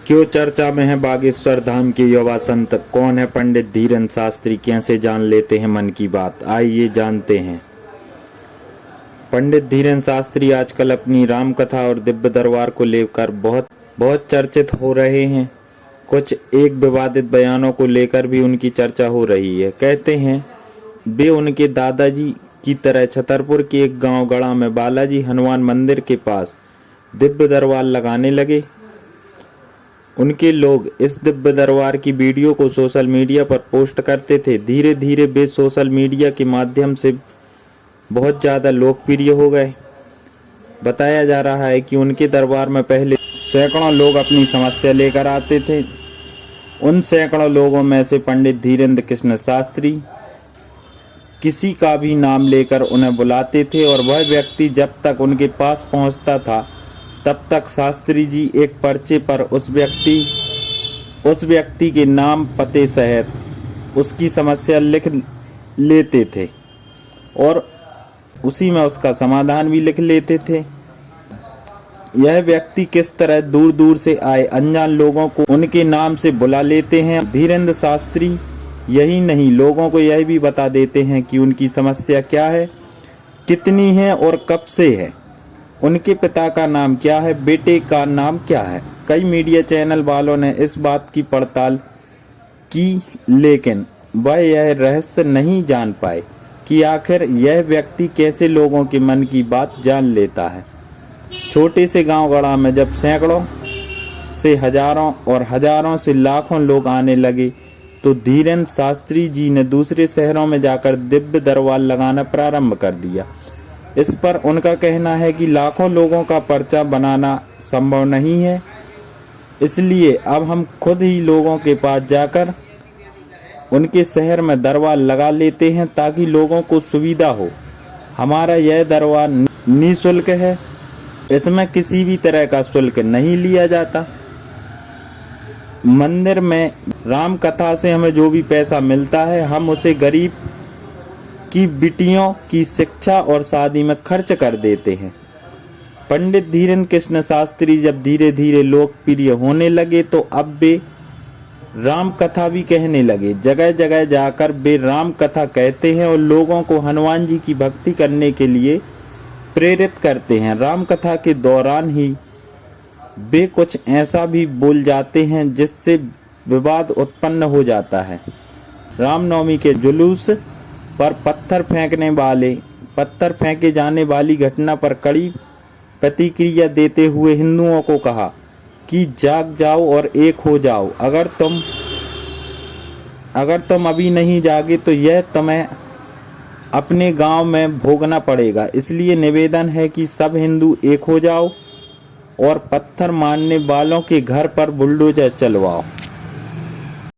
क्यों चर्चा में है बागेश्वर धाम के युवा संत? कौन है पंडित धीरेन्द्र शास्त्री? कैसे जान लेते हैं मन की बात? आइए जानते हैं। पंडित धीरेन्द्र शास्त्री आजकल अपनी राम कथा और दिव्य दरबार को लेकर बहुत चर्चित हो रहे हैं। कुछ एक विवादित बयानों को लेकर भी उनकी चर्चा हो रही है। कहते हैं वे उनके दादाजी की तरह छतरपुर के एक गांव गढ़ा में बालाजी हनुमान मंदिर के पास दिव्य दरबार लगाने लगे। उनके लोग इस दिव्य दरबार की वीडियो को सोशल मीडिया पर पोस्ट करते थे। धीरे धीरे वे सोशल मीडिया के माध्यम से बहुत ज़्यादा लोकप्रिय हो गए। बताया जा रहा है कि उनके दरबार में पहले सैकड़ों लोग अपनी समस्या लेकर आते थे। उन सैकड़ों लोगों में से पंडित धीरेन्द्र कृष्ण शास्त्री किसी का भी नाम लेकर उन्हें बुलाते थे और वह व्यक्ति जब तक उनके पास पहुंचता था तब तक शास्त्री जी एक पर्चे पर उस व्यक्ति के नाम पते सहित उसकी समस्या लिख लेते थे और उसी में उसका समाधान भी लिख लेते थे। यह व्यक्ति किस तरह दूर दूर से आए अनजान लोगों को उनके नाम से बुला लेते हैं। धीरेन्द्र शास्त्री यही नहीं, लोगों को यह भी बता देते हैं कि उनकी समस्या क्या है, कितनी है और कब से है, उनके पिता का नाम क्या है, बेटे का नाम क्या है। कई मीडिया चैनल वालों ने इस बात की पड़ताल की, लेकिन वह यह रहस्य नहीं जान पाए कि आखिर यह व्यक्ति कैसे लोगों के मन की बात जान लेता है। छोटे से गांव गढ़ा में जब सैकड़ों से हजारों और हजारों से लाखों लोग आने लगे तो धीरेन्द्र शास्त्री जी ने दूसरे शहरों में जाकर दिव्य दरबार लगाना प्रारंभ कर दिया। इस पर उनका कहना है कि लाखों लोगों का पर्चा बनाना संभव नहीं है, इसलिए अब हम खुद ही लोगों के पास जाकर उनके शहर में दरबार लगा लेते हैं ताकि लोगों को सुविधा हो। हमारा यह दरबार निःशुल्क है, इसमें किसी भी तरह का शुल्क नहीं लिया जाता। मंदिर में राम कथा से हमें जो भी पैसा मिलता है हम उसे गरीब की बिटियों की शिक्षा और शादी में खर्च कर देते हैं। पंडित धीरेन्द्र कृष्ण शास्त्री जब धीरे धीरे लोकप्रिय होने लगे तो अब वे राम कथा भी कहने लगे। जगह जगह जाकर वे राम कथा कहते हैं और लोगों को हनुमान जी की भक्ति करने के लिए प्रेरित करते हैं। राम कथा के दौरान ही वे कुछ ऐसा भी बोल जाते हैं जिससे विवाद उत्पन्न हो जाता है। रामनवमी के जुलूस पर पत्थर फेंके जाने वाली घटना पर कड़ी प्रतिक्रिया देते हुए हिंदुओं को कहा कि जाग जाओ और एक हो जाओ। अगर तुम अभी नहीं जागे तो यह तुम्हें अपने गांव में भोगना पड़ेगा। इसलिए निवेदन है कि सब हिंदू एक हो जाओ और पत्थर मारने वालों के घर पर बुलडोजर चलवाओ।